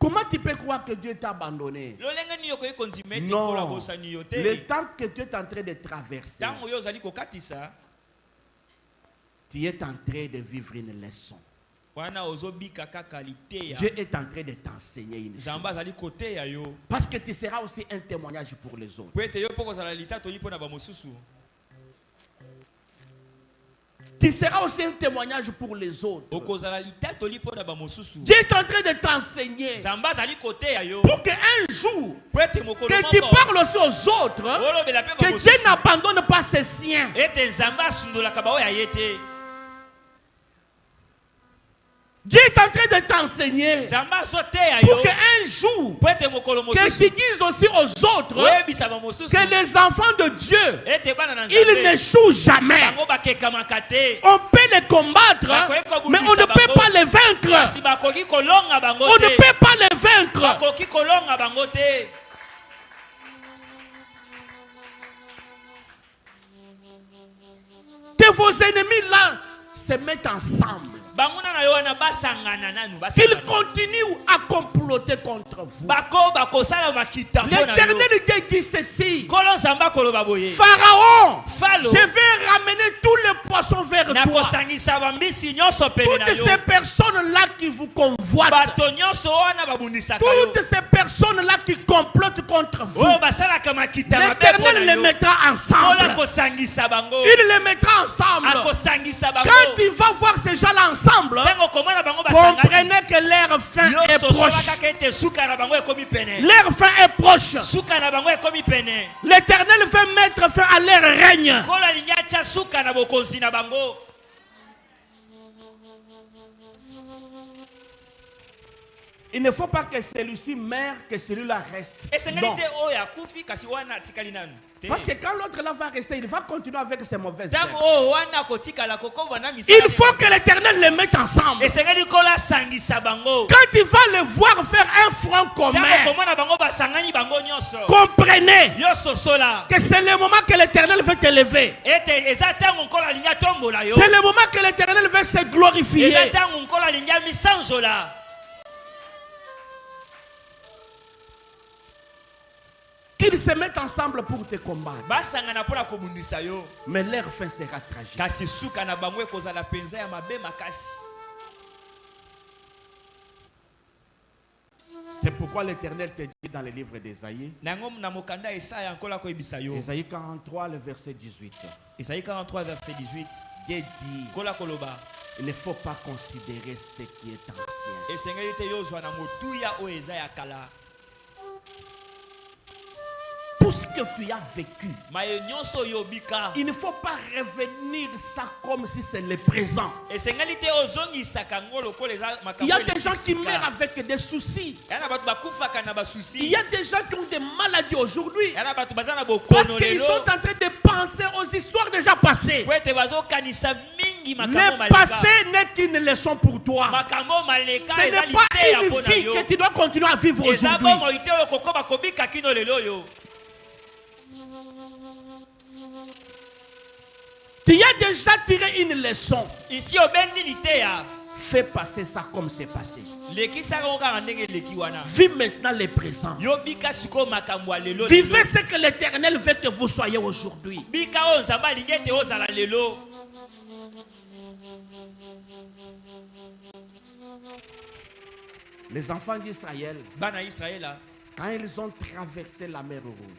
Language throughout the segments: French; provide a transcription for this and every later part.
Comment tu peux croire que Dieu t'a abandonné? Non. Le temps que tu es en train de traverser, tu es en train de vivre une leçon. Dieu est en train de t'enseigner une chose. Parce que tu seras aussi un témoignage pour les autres. Tu seras aussi un témoignage pour les autres. Dieu est en train de t'enseigner pour qu'un jour, que tu parles aussi aux autres, que Dieu n'abandonne pas ses siens. Dieu est en train de t'enseigner pour qu'un jour, que tu dises aussi aux autres que les enfants de Dieu, ils n'échouent jamais. On peut les combattre, mais on ne peut pas les vaincre. On ne peut pas les vaincre. Que vos ennemis là se mettent ensemble. Ils continuent à comploter contre vous. L'Éternel Dieu dit ceci: Pharaon, je vais ramener tous les poissons vers toi. Toutes ces personnes-là qui vous convoitent, toutes ces personnes-là qui complotent contre vous, l'Éternel les mettra ensemble. Il les mettra ensemble. Quand il va voir ces gens-là ensemble, comprenez que leur fin est proche. Leur fin est proche. L'Éternel veut mettre fin à leur règne. Il ne faut pas que celui-ci meure, que celui-là reste. Non. Parce que quand l'autre là va rester, il va continuer avec ses mauvaises œuvres. Il faut que l'Éternel les mette ensemble. Quand il va les voir faire un front commun, comprenez que c'est le moment que l'Éternel veut t'élever. C'est le moment que l'Éternel veut se glorifier. Qu'ils se mettent ensemble pour te combattre. Mais leur fin sera tragique. C'est pourquoi l'Éternel te dit dans le livre d'Ésaïe, Ésaïe 43, le verset 18. Ésaïe 43, verset 18. Dieu dit, il ne faut pas considérer ce qui est ancien. Tout ce que tu as vécu, il ne faut pas revenir ça comme si c'est le présent. Il y a des gens qui meurent avec des soucis. Il y a des gens qui ont des maladies aujourd'hui parce qu'ils sont en train de penser aux histoires déjà passées. Le passé n'est qu'une leçon pour toi. Ce n'est pas une vie que tu dois continuer à vivre aujourd'hui. Tu as déjà tiré une leçon. Fais passer ça comme c'est passé. Vis maintenant le présent. Vivez ce que l'Éternel veut que vous soyez aujourd'hui. Les enfants d'Israël, quand ils ont traversé la mer Rouge,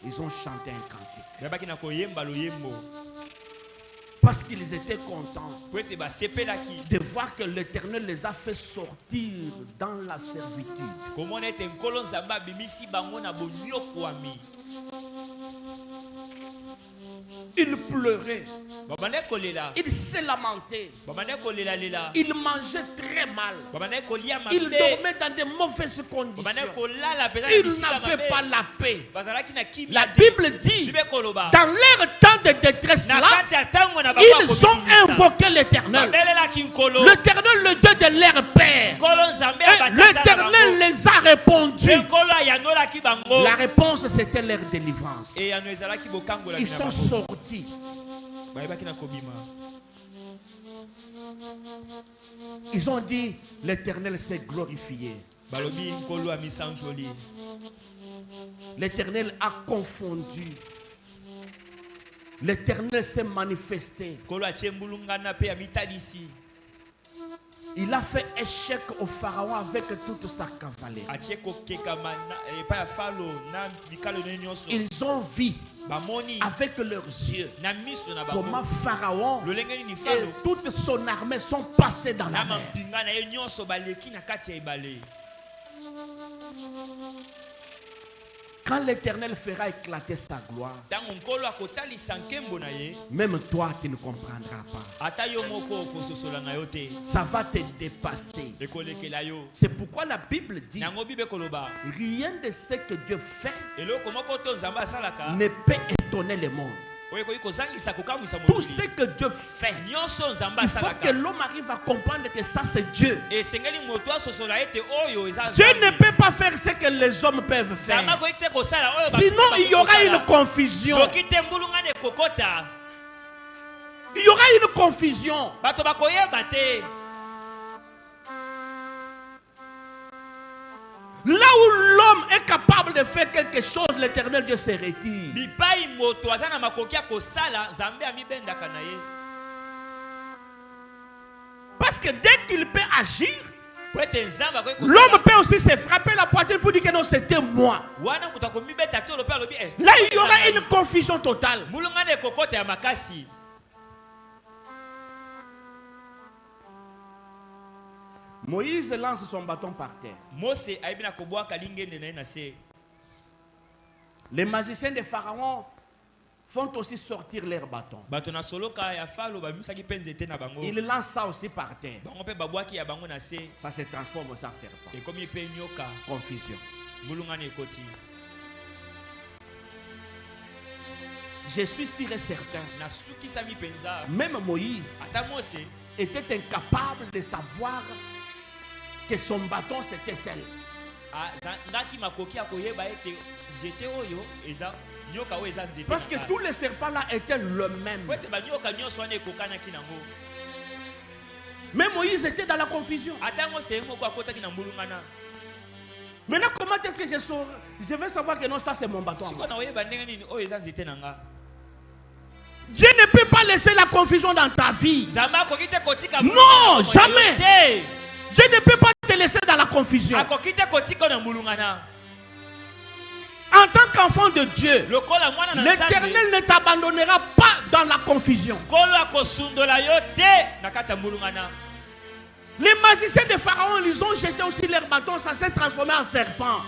ils ont chanté un cantique. Parce qu'ils étaient contents de voir que l'Éternel les a fait sortir dans la servitude. Ils pleuraient. Ils se lamentaient. Ils mangeaient très mal. Ils dormaient dans de mauvaises conditions. Ils n'avaient pas la paix. La Bible dit, dans leur temps de détresse là, ils ont invoqué l'Éternel. L'Éternel, le Dieu de leur père. L'Éternel les a répondu. La réponse, c'était leur délivrance. Ils sont sortis. Ils ont dit, l'Éternel s'est glorifié. L'Éternel a confondu. L'Éternel s'est manifesté. Il a fait échec au pharaon avec toute sa cavalerie. Ils ont vu avec leurs yeux comment Pharaon et toute son armée sont passés dans la mer. Quand l'Éternel fera éclater sa gloire, même toi tu ne comprendras pas. Ça va te dépasser. C'est pourquoi la Bible dit, rien de ce que Dieu fait ne peut étonner le monde. Tout ce que Dieu fait, il faut que l'homme arrive à comprendre que ça c'est Dieu. Dieu ne peut pas faire ce que les hommes peuvent faire. Sinon il y aura une confusion. Il y aura une confusion. Là où l'homme est capable de faire quelque chose, l'Éternel Dieu se retire. Parce que dès qu'il peut agir, l'homme peut aussi se frapper la poitrine pour dire que non, c'était moi. Là, il y aura une confusion totale. Moïse lance son bâton par terre. Les magiciens de Pharaon font aussi sortir leurs bâtons. Ils lancent ça aussi par terre. Ça se transforme en serpent. Confusion. Je suis sûr et certain, même Moïse était incapable de savoir que son bâton c'était elle. Parce que tous les serpents là étaient le même. Mais Moïse était dans la confusion. Maintenant, comment est-ce que je vais savoir que non, ça c'est mon bâton? Dieu ne peut pas laisser la confusion dans ta vie. Non, jamais. Dieu ne peut pas te laisser dans la confusion. En tant qu'enfant de Dieu, l'Éternel ne t'abandonnera pas dans la confusion. Les magiciens de Pharaon, ils ont jeté aussi leur bâton, ça s'est transformé en serpent.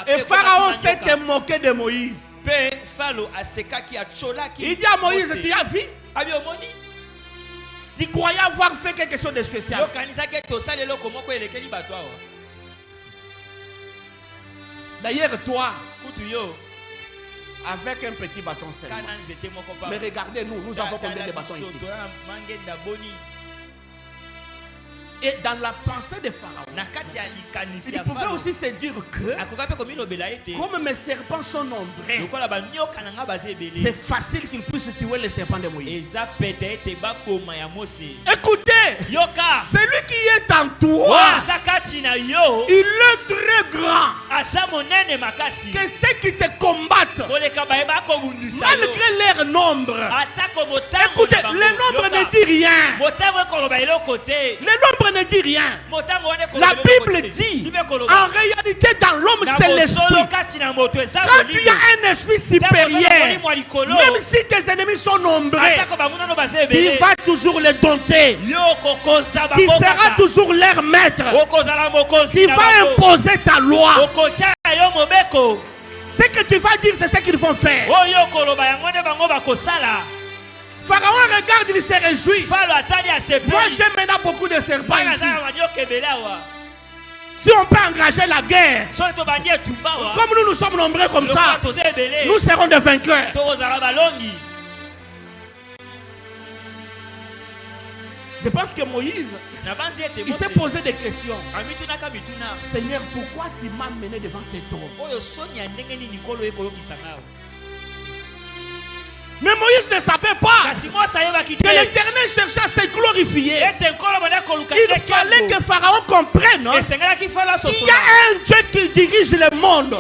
Et Pharaon s'est moqué de Moïse. Il dit à Moïse, tu as vu? Tu croyais avoir fait quelque chose de spécial. D'ailleurs, toi, avec un petit bâton seulement. Mais regardez, nous avons combien de bâtons ici? Et dans la pensée de Pharaon, il pouvait aussi se dire que comme mes serpents sont nombreux, c'est facile qu'il puisse tuer les serpents de Moïse. Écoutez, celui qui est en toi, il est très grand. Que ceux qui te combattent, malgré leur nombre, écoutez, le nombre ne dit rien. Le nombre ne dit rien. La Bible dit, en réalité dans l'homme c'est l'esprit. Quand tu as un esprit supérieur, même si tes ennemis sont nombreux, tu vas toujours les dompter. Tu seras toujours leur maître. Tu vas imposer ta loi. Ce que tu vas dire, c'est ce qu'ils vont faire. Pharaon regarde, il se réjouit. Moi j'ai maintenant beaucoup de serpents ici. Si on peut engager la guerre, comme nous sommes nombreux comme ça, nous serons des vainqueurs. Je pense que Moïse, il s'est posé des questions. Seigneur, pourquoi tu m'as mené devant cet homme? Mais Moïse Moïse ne savait pas que l'Éternel cherchait à se glorifier. Il fallait que Pharaon comprenne qu'il y a un Dieu qui dirige le monde.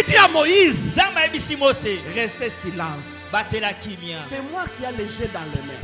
Dieu à Moïse, restez silence. C'est moi qui ai les jets dans les mains.